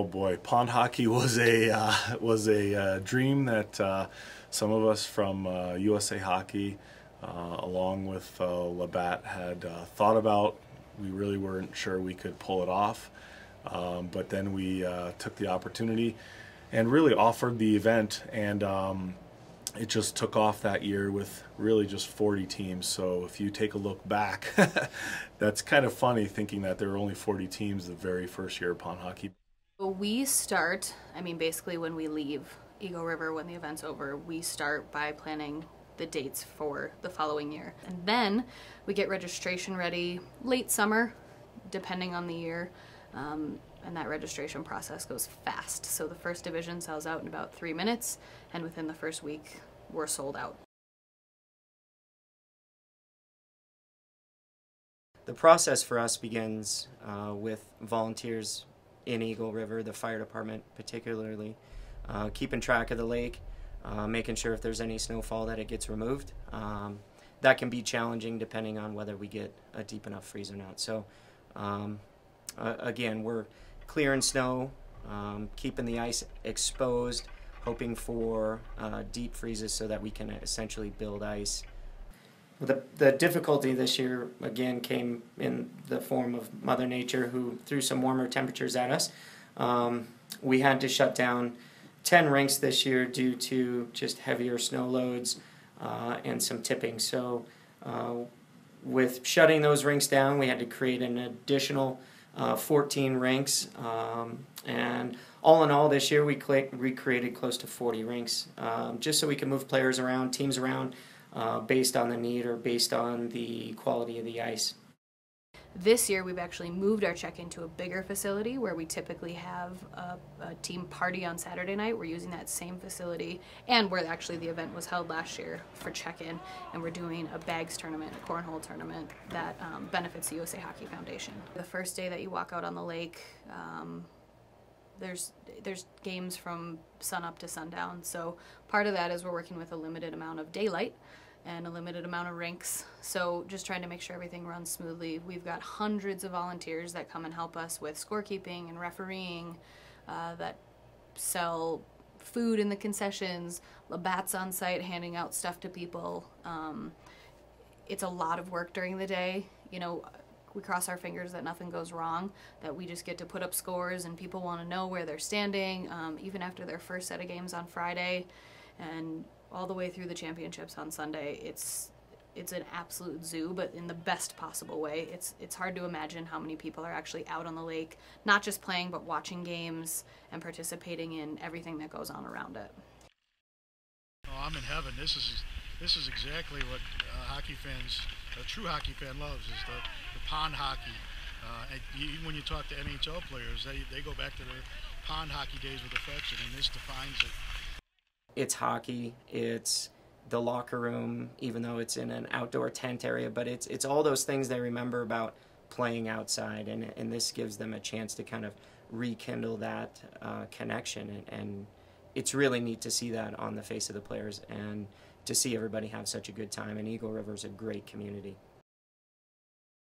boy, pond hockey was a dream that some of us from USA Hockey, along with Labatt, had thought about. We really weren't sure we could pull it off, but then we took the opportunity and really offered the event, and it just took off that year with really just 40 teams. So if you take a look back, that's kind of funny thinking that there were only 40 teams the very first year of pond hockey. We start, basically when we leave Eagle River, when the event's over, we start by planning the dates for the following year. And then we get registration ready late summer, depending on the year. And that registration process goes fast. So the first division sells out in about 3 minutes, and within the first week, we're sold out. The process for us begins with volunteers in Eagle River, the fire department particularly, keeping track of the lake, making sure if there's any snowfall that it gets removed. That can be challenging depending on whether we get a deep enough freeze or not. So again, we're clearing snow, keeping the ice exposed, hoping for deep freezes so that we can essentially build ice. The difficulty this year, again, came in the form of Mother Nature, who threw some warmer temperatures at us. We had to shut down 10 rinks this year due to just heavier snow loads and some tipping. So with shutting those rinks down, we had to create an additional 14 rinks. And all in all, this year we recreated close to 40 rinks, just so we can move players around, teams around, based on the need or based on the quality of the ice. This year we've actually moved our check-in to a bigger facility where we typically have a team party on Saturday night. We're using that same facility, and where actually the event was held last year for check-in, and we're doing a bags tournament, a cornhole tournament that benefits the USA Hockey Foundation. The first day that you walk out on the lake, there's games from sun up to sundown, so part of that is we're working with a limited amount of daylight and a limited amount of rinks, so just trying to make sure everything runs smoothly. We've got hundreds of volunteers that come and help us with scorekeeping and refereeing, that sell food in the concessions, Labatt's on site handing out stuff to people. It's a lot of work during the day. You know, we cross our fingers that nothing goes wrong, that we just get to put up scores and people want to know where they're standing, even after their first set of games on Friday and all the way through the championships on Sunday. It's an absolute zoo, but in the best possible way. It's hard to imagine how many people are actually out on the lake, not just playing, but watching games and participating in everything that goes on around it. Oh, I'm in heaven. This is exactly what hockey fans, a true hockey fan, loves, is the pond hockey. Even when you talk to NHL players, they go back to their pond hockey days with affection, and this defines it. It's hockey, it's the locker room, even though it's in an outdoor tent area, but it's all those things they remember about playing outside, and this gives them a chance to kind of rekindle that connection, and it's really neat to see that on the face of the players and to see everybody have such a good time, and Eagle River is a great community.